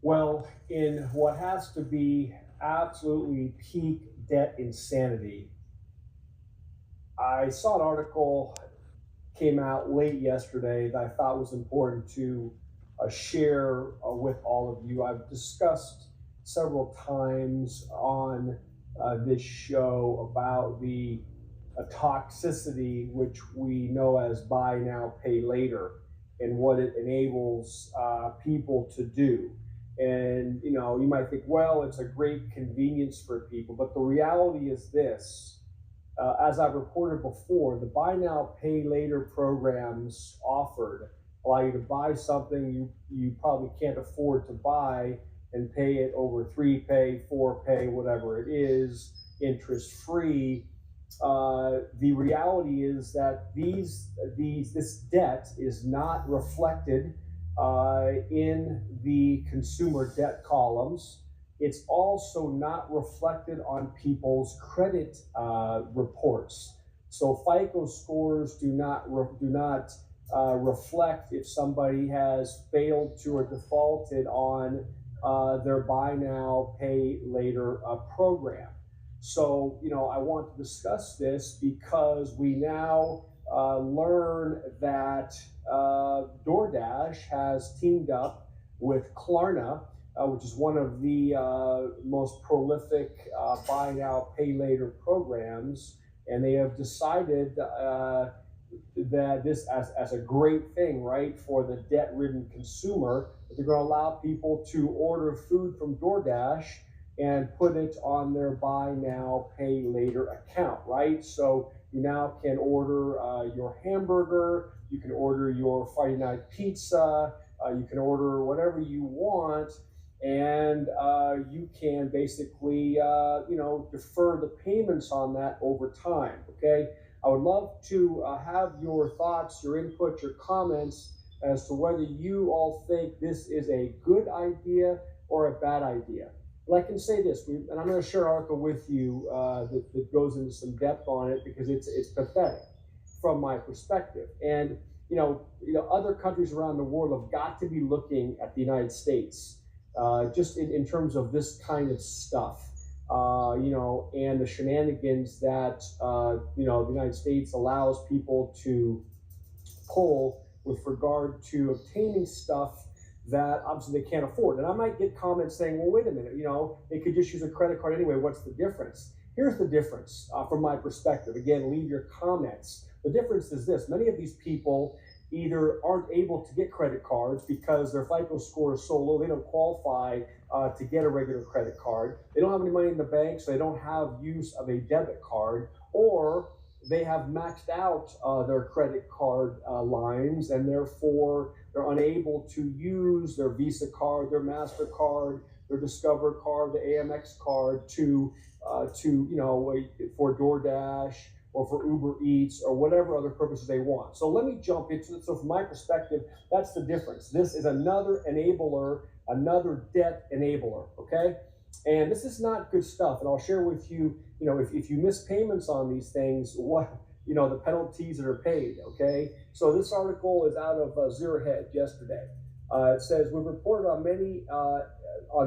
Well, in what has to be absolutely peak debt insanity, I saw an article came out late yesterday that I thought was important to share with all of you. I've discussed several times on this show about the toxicity, which we know as buy now, pay later, and what it enables people to do. And you might think, well, it's a great convenience for people, but the reality is this: as I've reported before, the buy now, pay later programs offered allow you to buy something you probably can't afford to buy and pay it over 3 pay, 4 pay, whatever it is, interest free. The reality is that this debt is not reflected in the consumer debt columns. It's also not reflected on people's credit reports. So FICO scores do not reflect if somebody has failed to or defaulted on their buy now, pay later program. So, I want to discuss this because we now learn that DoorDash has teamed up with Klarna, which is one of the most prolific buy now, pay later programs. And they have decided that this as a great thing, right, for the debt-ridden consumer, that they're going to allow people to order food from DoorDash and put it on their buy now, pay later account, right? So you now can order your hamburger, you can order your Friday night pizza, you can order whatever you want, and you can basically, defer the payments on that over time, okay? I would love to have your thoughts, your input, your comments as to whether you all think this is a good idea or a bad idea. But I can say this, and I'm going to share an article with you that goes into some depth on it because it's pathetic from my perspective. And other countries around the world have got to be looking at the United States just in terms of this kind of stuff. And the shenanigans that the United States allows people to pull with regard to obtaining stuff that obviously they can't afford. And I might get comments saying, well, wait a minute, they could just use a credit card anyway. What's the difference? Here's the difference from my perspective. Again, leave your comments. The difference is this: many of these people either aren't able to get credit cards because their FICO score is so low they don't qualify to get a regular credit card. They don't have any money in the bank, so they don't have use of a debit card, or they have maxed out their credit card lines, and therefore they're unable to use their Visa card, their MasterCard, their Discover card, the Amex card for DoorDash or for Uber Eats or whatever other purposes they want. So let me jump into it. So from my perspective, that's the difference. This is another enabler, another debt enabler, okay? And this is not good stuff. And I'll share with you, if you miss payments on these things, what, the penalties that are paid, okay? So this article is out of Zero Hedge yesterday. It says, we've reported on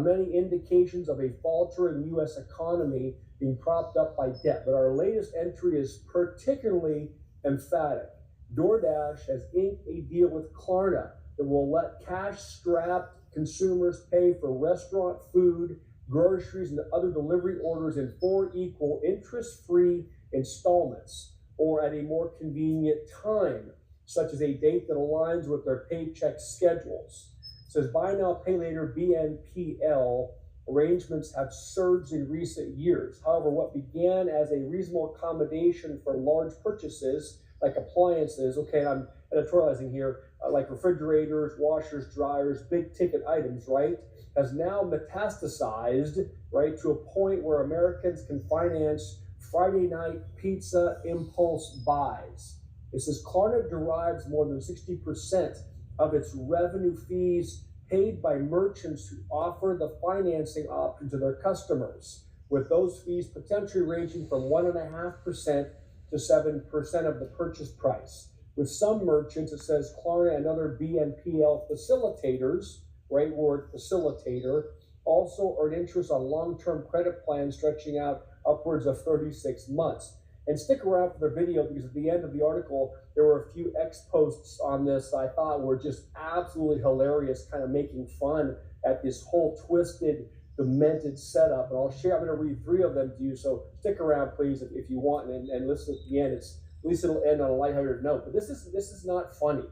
many indications of a faltering U.S. economy being propped up by debt, but our latest entry is particularly emphatic. DoorDash has inked a deal with Klarna that will let cash-strapped consumers pay for restaurant food, groceries, and other delivery orders in 4 equal interest-free installments, or at a more convenient time, such as a date that aligns with their paycheck schedules. It says, buy now, pay later, BNPL arrangements have surged in recent years. However, what began as a reasonable accommodation for large purchases like appliances, okay, I'm editorializing here, like refrigerators, washers, dryers, big ticket items, right, has now metastasized, right, to a point where Americans can finance Friday night pizza impulse buys. It says Klarna derives more than 60% of its revenue fees paid by merchants who offer the financing option to their customers, with those fees potentially ranging from 1.5% to 7% of the purchase price. With some merchants, it says Klarna and other BNPL facilitators right word, facilitator, also earn interest on long-term credit plans stretching out upwards of 36 months. And stick around for the video because at the end of the article, there were a few X posts on this I thought were just absolutely hilarious, kind of making fun at this whole twisted, demented setup. And I'll share, I'm going to read 3 of them to you. So stick around, please, if you want, and listen at the end. At least it'll end on a lighthearted note. But this is not funny.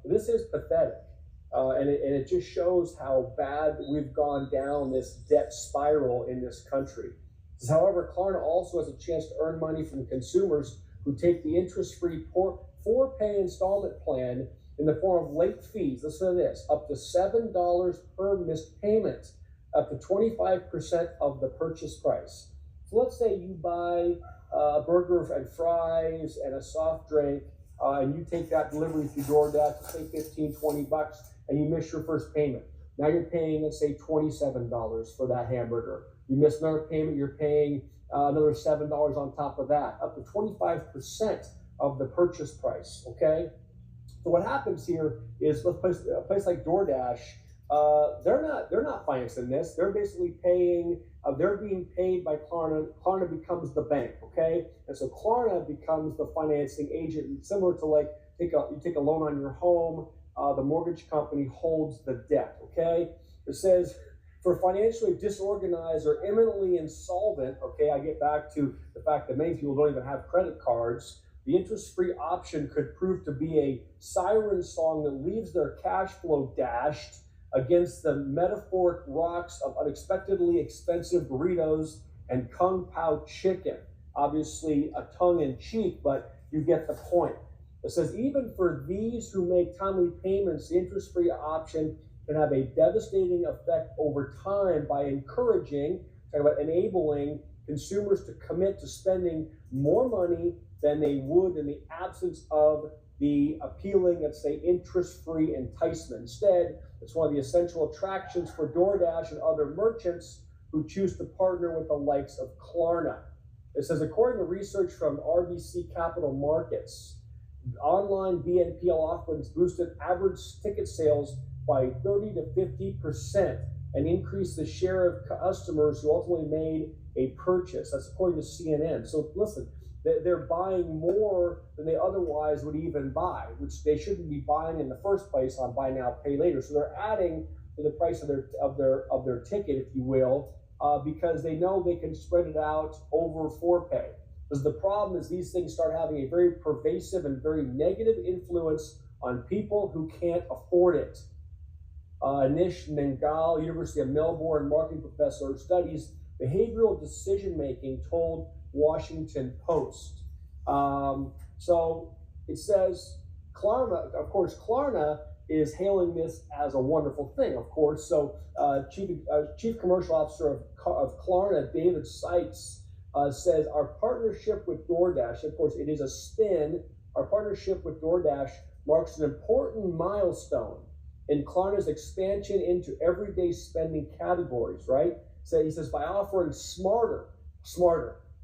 This is pathetic. And it just shows how bad we've gone down this debt spiral in this country. However, Klarna also has a chance to earn money from consumers who take the interest-free 4-pay installment plan in the form of late fees. Listen to this, up to $7 per missed payment, up to 25% of the purchase price. So let's say you buy a burger and fries and a soft drink, and you take that delivery through DoorDash, say 15, 20 bucks, and you miss your first payment. Now you're paying, let's say, $27 for that hamburger. You miss another payment, you're paying another $7 on top of that, up to 25% of the purchase price, okay? So what happens here is a place like DoorDash, they're not financing this. They're basically paying, they're being paid by Klarna. Klarna becomes the bank, okay? And so Klarna becomes the financing agent, similar to like, you take a loan on your home, the mortgage company holds the debt, okay? It says, for financially disorganized or imminently insolvent, okay, I get back to the fact that many people don't even have credit cards, the interest-free option could prove to be a siren song that leaves their cash flow dashed against the metaphoric rocks of unexpectedly expensive burritos and Kung Pao chicken. Obviously a tongue-in-cheek, but you get the point. It says, even for these who make timely payments, the interest-free option can have a devastating effect over time by enabling consumers to commit to spending more money than they would in the absence of the appealing, let's say, interest-free enticement. Instead, it's one of the essential attractions for DoorDash and other merchants who choose to partner with the likes of Klarna. It says, according to research from RBC Capital Markets, online BNPL offerings boosted average ticket sales by 30 to 50% and increased the share of customers who ultimately made a purchase. That's according to CNN. So listen, they're buying more than they otherwise would even buy, which they shouldn't be buying in the first place on buy now, pay later. So they're adding to the price of their ticket, if you will, because they know they can spread it out over 4-pay. Because the problem is these things start having a very pervasive and very negative influence on people who can't afford it. Nish Nengal, University of Melbourne marketing professor, studies behavioral decision-making, told Washington Post. So it says Klarna, of course, Klarna is hailing this as a wonderful thing, of course. So Chief Commercial Officer of Klarna, David Sykes, says our partnership with DoorDash, of course, it is a spin. Our partnership with DoorDash marks an important milestone in Klarna's expansion into everyday spending categories, right? So he says, by offering smarter,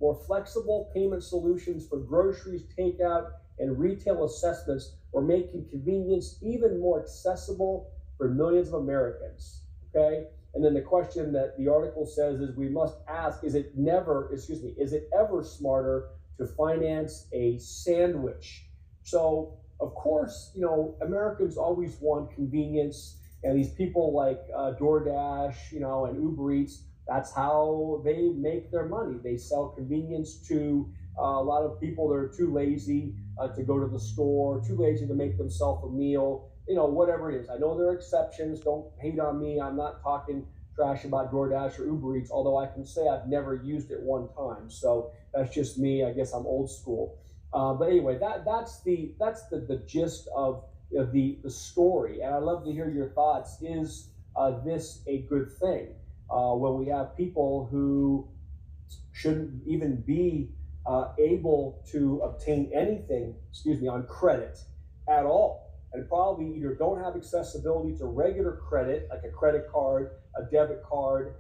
more flexible payment solutions for groceries, takeout, and retail assessments, we're making convenience even more accessible for millions of Americans, okay? And then the question that the article says is, we must ask, is it ever smarter to finance a sandwich? So, of course, you know, Americans always want convenience, and these people like DoorDash, you know, and Uber Eats, that's how they make their money. They sell convenience to a lot of people that are too lazy to go to the store, too lazy to make themselves a meal, you know, whatever it is. I know there are exceptions. Don't hate on me. I'm not talking trash about DoorDash or Uber Eats, although I can say I've never used it one time. So that's just me. I guess I'm old school. But anyway, that's the gist of the story. And I'd love to hear your thoughts. Is this a good thing? When we have people who shouldn't even be able to obtain anything, on credit at all, and probably either don't have accessibility to regular credit, like a credit card, a debit card,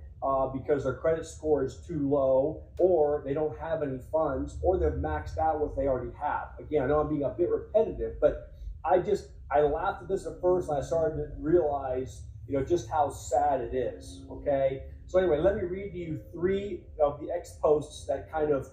because their credit score is too low, or they don't have any funds, or they've maxed out what they already have. Again, I know I'm being a bit repetitive, but I laughed at this at first, and I started to realize, just how sad it is. Okay. So anyway, let me read to you three of the X posts that kind of,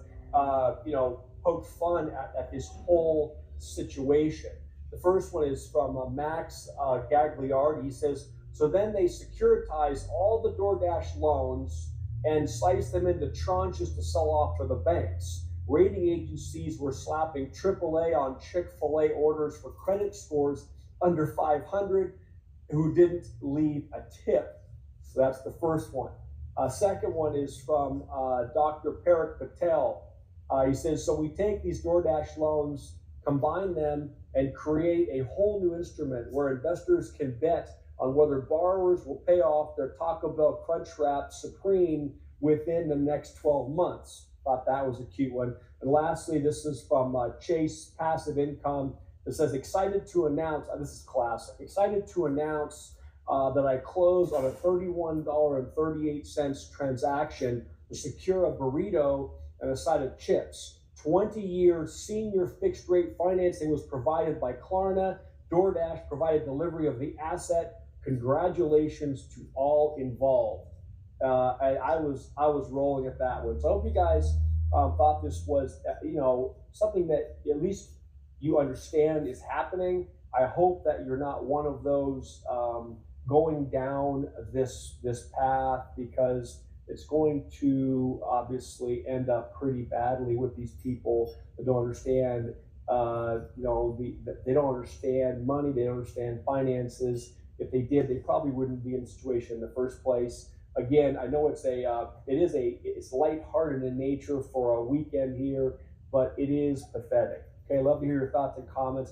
poke fun at this whole situation. The first one is from Max Gagliardi. He says, so then they securitized all the DoorDash loans and sliced them into tranches to sell off to the banks. Rating agencies were slapping AAA on Chick-fil-A orders for credit scores under 500 who didn't leave a tip. So that's the first one. Second one is from Dr. Parik Patel. He says, so we take these DoorDash loans, combine them, and create a whole new instrument where investors can bet on whether borrowers will pay off their Taco Bell Crunchwrap Supreme within the next 12 months. Thought that was a cute one. And lastly, this is from Chase Passive Income. It says, excited to announce, this is classic, excited to announce that I closed on a $31.38 transaction to secure a burrito and a side of chips. 20-year senior fixed rate financing was provided by Klarna. DoorDash provided delivery of the asset. Congratulations to all involved. I was rolling at that one. So I hope you guys thought this was something that at least you understand is happening. I hope that you're not one of those going down this path, because it's going to obviously end up pretty badly with these people that don't understand. They don't understand money. They don't understand finances. If they did, they probably wouldn't be in the situation in the first place. Again, I know it's lighthearted in nature for a weekend here, but it is pathetic. Okay, love to hear your thoughts and comments.